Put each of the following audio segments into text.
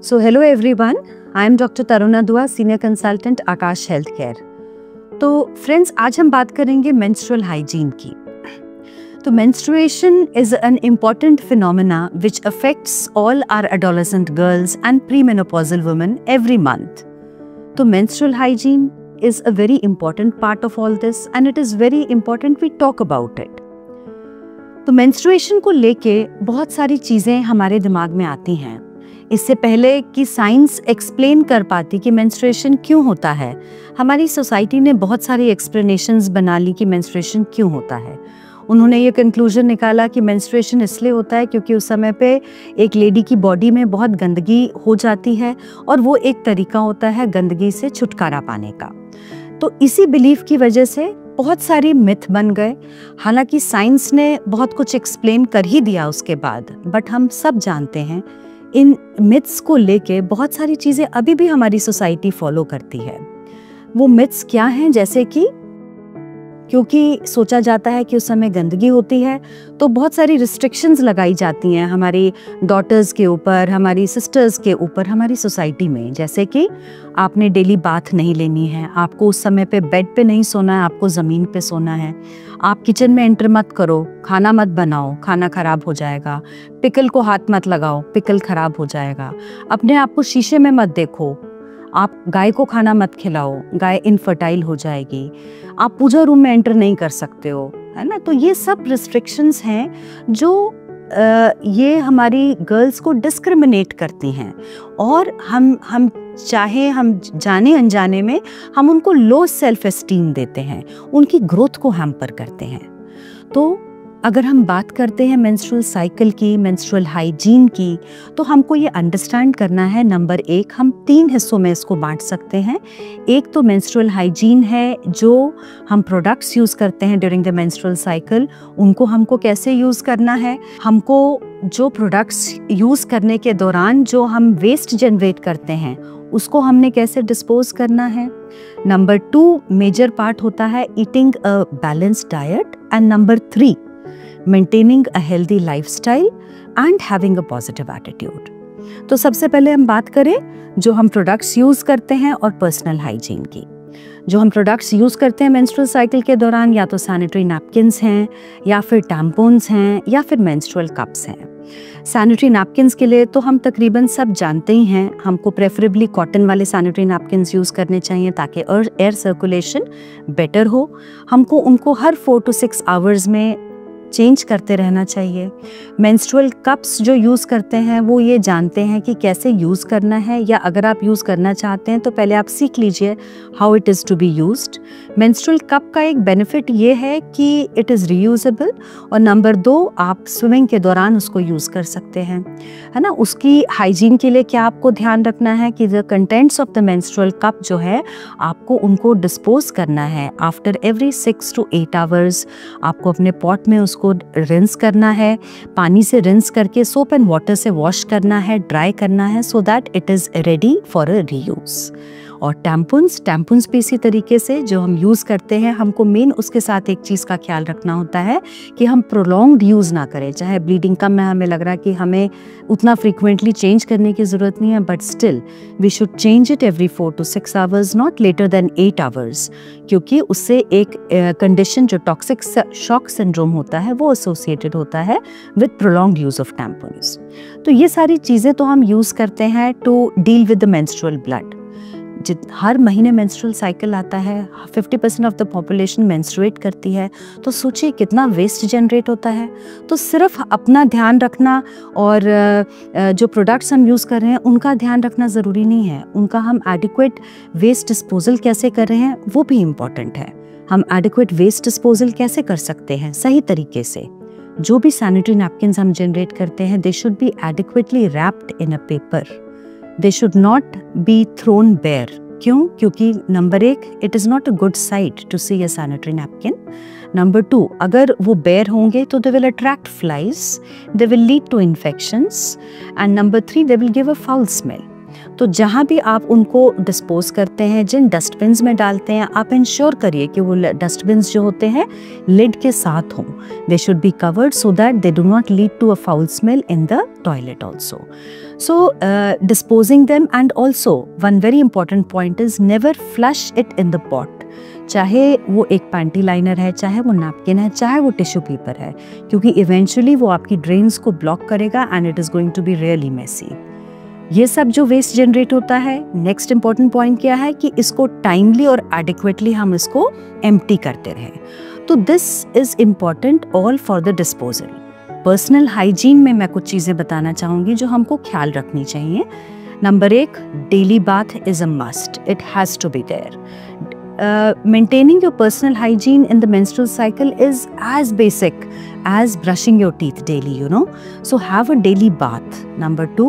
So hello everyone, I am Dr. Taruna Dua, Senior Consultant Akash health care. तो friends, आज हम बात करेंगे मेंस्ट्रुअल हाइजीन की। तो menstruation is an important phenomena which affects all our adolescent girls and premenopausal women every month. तो menstrual hygiene is a very important part of all this and it is very important we talk about it. तो menstruation को लेके बहुत सारी चीज़ें हमारे दिमाग में आती हैं। इससे पहले कि साइंस एक्सप्लेन कर पाती कि मेंस्ट्रुएशन क्यों होता है, हमारी सोसाइटी ने बहुत सारी एक्सप्लेनेशंस बना ली कि मेंस्ट्रुएशन क्यों होता है। उन्होंने ये कंक्लूजन निकाला कि मेंस्ट्रुएशन इसलिए होता है क्योंकि उस समय पे एक लेडी की बॉडी में बहुत गंदगी हो जाती है और वो एक तरीका होता है गंदगी से छुटकारा पाने का। तो इसी बिलीफ की वजह से बहुत सारी मिथ बन गए। हालांकि साइंस ने बहुत कुछ एक्सप्लेन कर ही दिया उसके बाद, बट हम सब जानते हैं इन मिथ्स को लेके बहुत सारी चीज़ें अभी भी हमारी सोसाइटी फॉलो करती है। वो मिथ्स क्या हैं? जैसे कि क्योंकि सोचा जाता है कि उस समय गंदगी होती है तो बहुत सारी रिस्ट्रिक्शंस लगाई जाती हैं हमारी डॉटर्स के ऊपर, हमारी सिस्टर्स के ऊपर, हमारी सोसाइटी में। जैसे कि आपने डेली बाथ नहीं लेनी है, आपको उस समय पे बेड पे नहीं सोना है, आपको ज़मीन पे सोना है, आप किचन में एंटर मत करो, खाना मत बनाओ, खाना ख़राब हो जाएगा, पिकल को हाथ मत लगाओ, पिकल ख़राब हो जाएगा, अपने आप को शीशे में मत देखो, आप गाय को खाना मत खिलाओ, गाय इनफर्टाइल हो जाएगी, आप पूजा रूम में एंटर नहीं कर सकते हो, है ना। तो ये सब रिस्ट्रिक्शंस हैं जो ये हमारी गर्ल्स को डिस्क्रिमिनेट करती हैं और हम चाहे हम जाने अनजाने में हम उनको लो सेल्फ एस्टीम देते हैं, उनकी ग्रोथ को हैम्पर करते हैं। तो अगर हम बात करते हैं मेंस्ट्रुअल साइकिल की, मेंस्ट्रुअल हाइजीन की, तो हमको ये अंडरस्टैंड करना है। नंबर 1, हम 3 हिस्सों में इसको बांट सकते हैं। एक तो मेंस्ट्रुअल हाइजीन है, जो हम प्रोडक्ट्स यूज़ करते हैं ड्यूरिंग द मेंस्ट्रुअल साइकिल, उनको हमको कैसे यूज़ करना है। हमको जो प्रोडक्ट्स यूज़ करने के दौरान जो हम वेस्ट जनरेट करते हैं उसको हमने कैसे डिस्पोज करना है। नंबर 2 मेजर पार्ट होता है eating a balanced diet and number 3 maintaining a healthy lifestyle and having a positive attitude। तो सबसे पहले हम बात करें जो हम प्रोडक्ट्स यूज़ करते हैं और पर्सनल हाइजीन की। जो हम प्रोडक्ट्स यूज़ करते हैं मेंस्ट्रुअल साइकिल के दौरान, या तो सैनिटरी नैपकिन्स हैं, या फिर टैम्पॉन्स हैं, या फिर मेंस्ट्रुअल कप्स हैं। सैनिटरी नैपकिन्स के लिए तो हम तकरीबन सब जानते ही हैं, हमको प्रेफरेबली कॉटन वाले सैनिटरी नैपकिन्स यूज़ करने चाहिए ताकि एयर सर्कुलेशन बेटर हो। हमको उनको हर 4 to 6 आवर्स में चेंज करते रहना चाहिए। मेंस्ट्रुअल कप्स जो यूज़ करते हैं वो ये जानते हैं कि कैसे यूज़ करना है, या अगर आप यूज़ करना चाहते हैं तो पहले आप सीख लीजिए how it is to be used. Menstrual cup का एक बेनिफिट ये है कि इट इज़ रीयूजेबल, और नंबर 2 आप स्विमिंग के दौरान उसको यूज़ कर सकते हैं, है ना। उसकी हाइजीन के लिए क्या आपको ध्यान रखना है कि the contents of the menstrual cup जो है आपको उनको डिस्पोज करना है आफ्टर एवरी 6 to 8 आवर्स। आपको अपने पॉट में उसको रिंस करना है, पानी से रिंस करके सोप एंड वाटर से वॉश करना है, ड्राई करना है, so that it is ready for a reuse. और टैम्पॉन्स भी इसी तरीके से जो हम यूज़ करते हैं, हमको मेन उसके साथ एक चीज़ का ख्याल रखना होता है कि हम प्रोलॉन्ग्ड यूज़ ना करें। चाहे ब्लीडिंग कम है, हमें लग रहा है कि हमें उतना फ्रीक्वेंटली चेंज करने की ज़रूरत नहीं है, but still we should change it every 4 to 6 hours, not later than 8 hours, क्योंकि उससे एक कंडीशन जो टॉक्सिक शॉक सिंड्रोम होता है वो एसोसिएटेड होता है with prolonged use of tampons. तो ये सारी चीज़ें तो हम यूज़ करते हैं to deal with the menstrual blood. हर महीने मेंस्ट्रुअल साइकिल आता है, 50% ऑफ द पॉपुलेशन मेंस्ट्रुएट करती है, तो सोचिए कितना वेस्ट जनरेट होता है। तो सिर्फ अपना ध्यान रखना और जो प्रोडक्ट्स हम यूज़ कर रहे हैं उनका ध्यान रखना ज़रूरी नहीं है, उनका हम एडिक्वेट वेस्ट डिस्पोजल कैसे कर रहे हैं वो भी इम्पॉर्टेंट है। हम एडिक्वेट वेस्ट डिस्पोजल कैसे कर सकते हैं सही तरीके से। जो भी सैनिटरी नैपकिन्स हम जनरेट करते हैं, they should be adequately wrapped in a paper, they should not be thrown bare. क्यों? क्योंकि number 1 it is not a good sight to see a sanitary napkin. Number 2 अगर वो बेयर होंगे तो they will attract flies, they will lead to infections, and number 3 they will give a foul smell. तो जहाँ भी आप उनको dispose करते हैं, जिन डस्टबिन्स में डालते हैं, आप इंश्योर करिए कि वो डस्टबिन्स जो होते हैं लिड के साथ हों. They should be covered so that they do not lead to a foul smell in the toilet also. So disposing them, and also one very important point is never flush it in the pot. चाहे वो एक panty liner है, चाहे वो napkin है, चाहे वो tissue paper है, क्योंकि इवेंचुअली वो आपकी ड्रेन्स को ब्लॉक करेगा and it is going to be really messy. ये सब जो वेस्ट जनरेट होता है, नेक्स्ट इंपॉर्टेंट पॉइंट क्या है कि इसको टाइमली और एडिक्वेटली हम इसको एम्प्टी करते रहें. तो this is important all for the disposal. Personal hygiene में मैं कुछ चीज़ें बताना चाहूँगी जो हमको ख्याल रखनी चाहिए. Number 1, daily bath is a must. It has to be there. Maintaining your personal hygiene in the menstrual cycle is as basic as brushing your teeth daily, you know. So have a daily bath. Number 2,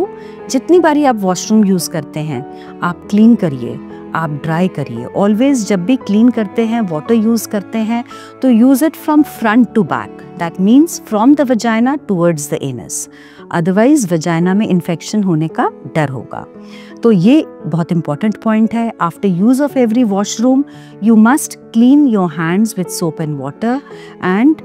जितनी बारी आप washroom use करते हैं, आप clean करिए, आप dry करिए. Always जब भी क्लीन करते हैं, वाटर यूज़ करते हैं, तो use it from front to back. That means from the vagina towards the anus. Otherwise vagina में इन्फेक्शन होने का डर होगा. तो ये बहुत इंपॉर्टेंट पॉइंट है. After use of every washroom you must clean your hands with soap and water. And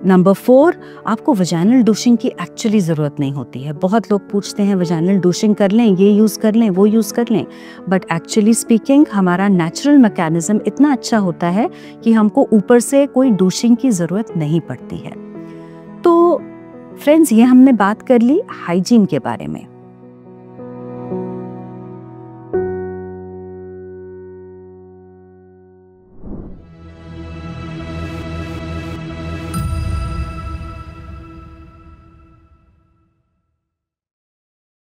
number 4, आपको वजाइनल डूशिंग की एक्चुअली ज़रूरत नहीं होती है. बहुत लोग पूछते हैं वजाइनल डूशिंग कर लें, ये यूज़ कर लें, वो यूज़ कर लें, बट एक्चुअली स्पीकिंग हमारा नेचुरल मैकेनिज्म इतना अच्छा होता है कि हमको ऊपर से कोई डूशिंग की ज़रूरत नहीं पड़ती है. तो फ्रेंड्स, ये हमने बात कर ली हाइजीन के बारे में.